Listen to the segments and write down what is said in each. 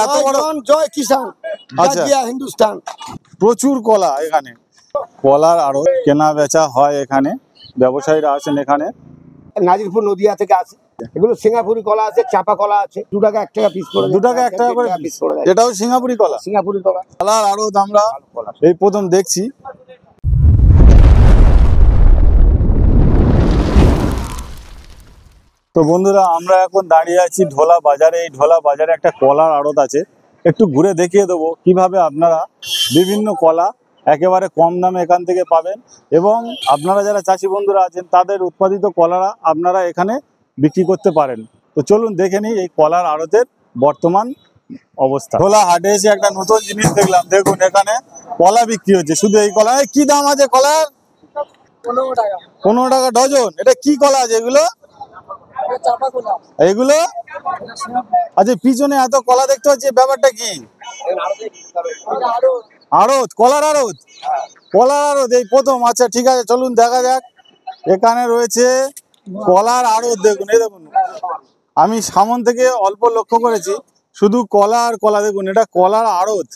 এত বড় জয় কিষান, আচ্ছা হিন্দুস্তান। প্রচুর কলা এখানে, কলার আরো কেনা বেচা হয় এখানে, ব্যবসায়ীরা আসেন এখানে। নাজিরপুর নদিয়া থেকে আসে। এগুলো সিঙ্গাপুরি কলা আছে, চাপা কলা আছে, 2 টাকা 1 টাকা পিস করে, 2 টাকা 1 টাকা করে পিস করে। এটাও সিঙ্গাপুরি কলা। সিঙ্গাপুরি কলা, কলার আরো আমরা এই প্রথম দেখছি। তো বন্ধুরা, আমরা এখন দাঁড়িয়ে আছি ঢোলা বাজারে। এই ঢোলা বাজারে একটা কলার আড়ত আছে, একটু ঘুরে দেখিয়ে দেবো কিভাবে আপনারা বিভিন্ন কলা একেবারে কম দামে এখান থেকে পাবেন, এবং আপনারা যারা চাষি বন্ধুরা আছেন তাদের উৎপাদিত কলারা আপনারা এখানে বিক্রি করতে পারেন। তো চলুন দেখে নিই এই কলার আড়তের বর্তমান অবস্থা। ঢোলা হাটে এসে একটা নতুন জিনিস দেখলাম, দেখুন এখানে কলা বিক্রি হচ্ছে। শুধু এই কলা, কি দাম আছে কলার? 15 টাকা। 15 টাকা ডজন। এটা কি কলা আছে এগুলো? চাপা কলা। এগুলো আচ্ছা, পিছনে এত কলা দেখতে পাচ্ছি, ব্যাপারটা কি? আড়ত, কলার আড়ত, কলার আড়ত এই প্রথম। আচ্ছা ঠিক আছে, চলুন দেখা যাক। এখানে রয়েছে কলার আড়ত, দেখুন এই দেখুন, আমি সামন থেকে অল্প লক্ষ্য করেছি, শুধু কলা আর কলা। দেখুন এটা কলার আড়ত।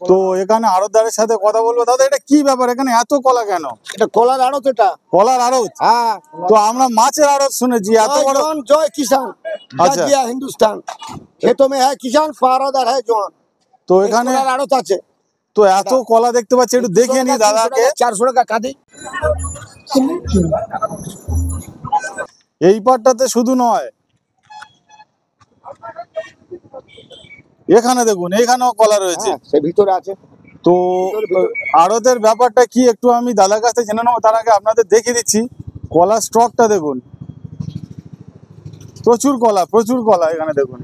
তো এখানে আড়তদারের সাথে কথা বলবো। দাদা এটা কি ব্যাপার, এখানে এত কলা কেন? এটা কলার আড়ত, এটা কলার আড়ত। হ্যাঁ, তো আমরা মাছের আড়ত শুনেছি, এত বড়? জয় কিষান, আচ্ছা হিন্দুস্তান। खेतों में है किसान, फारादार है जवान। তো এখানে আড়ত আছে। তো এত কলা দেখতে পাচ্ছি, একটু দেখে নি দাদাকে। 400 টাকা কাঁদি। এই পাটটাতে শুধু নয়, এখানে দেখুন এখানেও কলা রয়েছে, সে ভিতরে আছে। তো আড়তের ব্যাপারটা কি একটু আমি দাদার কাছ থেকে জেনে নেবো। তার আগে আপনাদের দেখিয়ে দিচ্ছি কলা স্টকটা দেখুন, প্রচুর কলা, প্রচুর কলা এখানে দেখুন।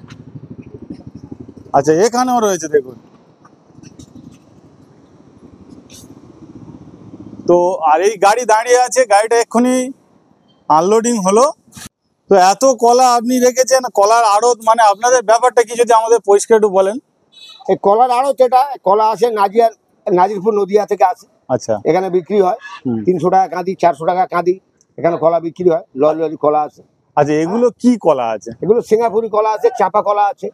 আচ্ছা এখানেও রয়েছে দেখুন। তো আর এই গাড়ি দাঁড়িয়ে আছে, গাড়িটা এক্ষুনি আনলোডিং হলো। তো এত কলা আপনি রেখেছেন, কলার আড়ত মানে আপনাদের ব্যাপারটা কি যদি আমাদের পরিষ্কার একটু বলেন। এই কলার আড়ত, এটা কলা আসে নাজিরপুর নদিয়া থেকে আসে। আচ্ছা, এখানে বিক্রি হয় 300 টাকা কাঁদি, 400 টাকা কাঁদি। এখানে কলা বিক্রি হয়, লরি কলা আছে। আচ্ছা এগুলো কি কলা আছে? এগুলো সিঙ্গাপুরি কলা আছে, চাপা কলা আছে।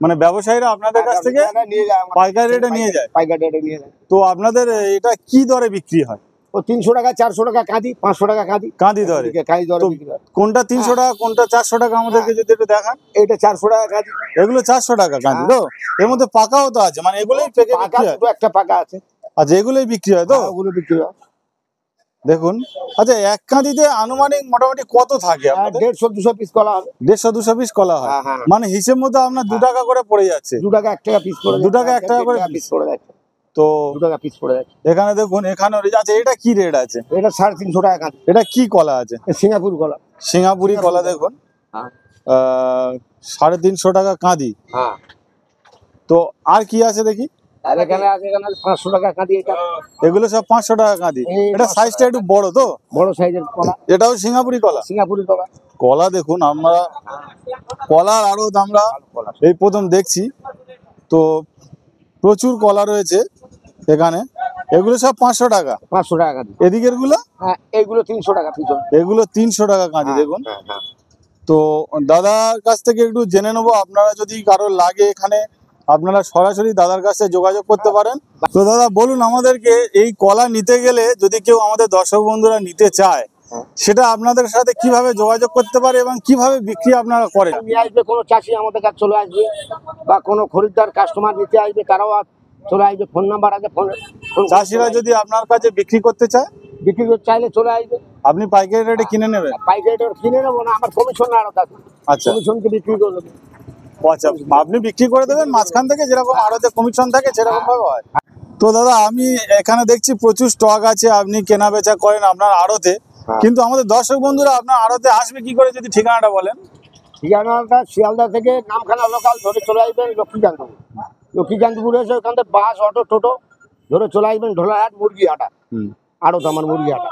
মানে ব্যবসায়ীরা আপনাদের কাছ থেকে নিয়ে যায়, পাইকারি রেটে নিয়ে যায়। পাইকারি রেটে নিয়ে যায়। তো আপনাদের এটা কি দরে বিক্রি হয়? ও 300 টাকা, 400 টাকা কাঁদি, 500 টাকা কাঁদি। কাঁদি দরে? কাঁদি দরে বিক্রি হয়। কোনটা 300 টাকা, কোনটা 400 টাকা আমাদেরকে যদি একটু দেখান। এটা 400 টাকা কাঁদি। এগুলো 400 টাকা কাঁদি। তো এর মধ্যে পাকাও তো আছে, মানে এগুলোই পেকে বিক্রি হয়? একটা পাকা আছে। আচ্ছা এগুলোই বিক্রি হয় তো? ওগুলো বিক্রি হয়। দেখুন, আচ্ছা এক কাঁদিতে আনুমানিক মোটামুটি কত থাকে? 150-200 পিস কলা হবে। 150-200 পিস কলা হয়, মানে হিসেব মতো আপনার 2 টাকা করে পড়ে যাচ্ছে। 2 টাকা 1 টাকা পিস করে, 2 টাকা 1 টাকা করে পিস পড়ে যাচ্ছে। তো 2 টাকা পিস পড়ে যাচ্ছে। এখানে দেখুন, এখানে আচ্ছা এটা কি রেট আছে? এটা 350 টাকা কাঁদি। এটা কি কলা আছে? সিঙ্গাপুরি কলা। সিঙ্গাপুরি কলা দেখুন, 350 টাকা কাঁদি। হ্যাঁ, তো আর কি আছে দেখি? আর এখানে আছে, এখানে 500 টাকা কাঁদি। এটা এগুলো সব 500 টাকা কাঁদি। এটা সাইজটা একটু বড় তো? বড় সাইজের কলা। এটাও সিঙ্গাপুরি কলা? সিঙ্গাপুরি কলা। কলা দেখুন, আমরা কলার আড়ত আমরা এই প্রথম দেখছি। তো প্রচুর কলা রয়েছে এখানে। এগুলো সব 500 টাকা? 500 টাকা কাঁদি। এদিকের গুলো? হ্যাঁ, এগুলো 300 টাকা পিছন। এগুলো 300 টাকা কাঁদি দেখুন। তো দাদার কাছ থেকে একটু জেনে নেবো, আপনারা যদি কারো লাগে এখানে আপনারা সরাসরি দাদার কাছে যোগাযোগ করতে পারেন। তো দাদা বলুন আমাদেরকে, এই কলা নিতে গেলে যদি কেউ আমাদের দর্শক বন্ধুরা নিতে চায়, সেটা আপনাদের সাথে কিভাবে যোগাযোগ করতে পারে এবং কিভাবে বিক্রি আপনারা করেন? নিয়ে আসবে, কোনো চাষি আমাদের কাছে চলে আসবে, বা কোনো খরিদ্দার কাস্টমার নিতে আসবে, তারাও চলে আসবে। ফোন নাম্বার আছে, ফোন। চাষিরা যদি আপনার কাছে বিক্রি করতে চায়, বিক্রি করতে চাইলে চলে আসবে। আপনি পাইকারি রেটে কিনে নেবেন? পাইকারি রেটে কিনে নেবো না, আমার কমিশন আড়ত আছে। আচ্ছা, কমিশনকে বিক্রি করে দেবো। আচ্ছা আপনি বিক্রি করে দেবেন মাঝখান থেকে, যেরকম আড়তে কমিশন থাকে সেরকম ভাবে হয়। তো দাদা আমি এখানে দেখছি প্রচুর স্টক আছে, আপনি কেনা বেচা করেন আপনার আড়তে, কিন্তু আমাদের দর্শক বন্ধুরা আপনার আড়তে আসবে কি করে যদি ঠিকানাটা বলেন? ঠিকানাটা শিয়ালদা থেকে নামখানা লোকাল ধরে চলে আসবেন লক্ষ্মীকান্তপুর। লক্ষ্মীকান্তপুর এসে ওখান থেকে বাস, অটো, টোটো ধরে চলে আসবেন ঢোলাহাট মুরগিহাটা আড়ত, আমার মুরগিহাটা।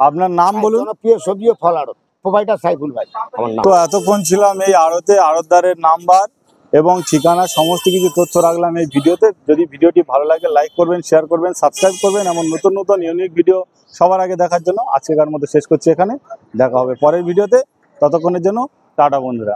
আপনার নাম বলুন? প্রিয় সবজি ও ফল আড়ত, প্রোভাইডার সাইফুল ভাই আমার নাম। তো এতক্ষণ ছিলাম এই আড়তে, আড়তদারের নাম্বার এবং ঠিকানা সমস্ত কিছু তথ্য রাখলাম এই ভিডিওতে। যদি ভিডিওটি ভালো লাগে লাইক করবেন, শেয়ার করবেন, সাবস্ক্রাইব করবেন। এমন নতুন নতুন ইউনিক ভিডিও সবার আগে দেখার জন্য আজকের মতো শেষ করছি এখানে। দেখা হবে পরের ভিডিওতে, ততক্ষণের জন্য টাটা বন্ধুরা।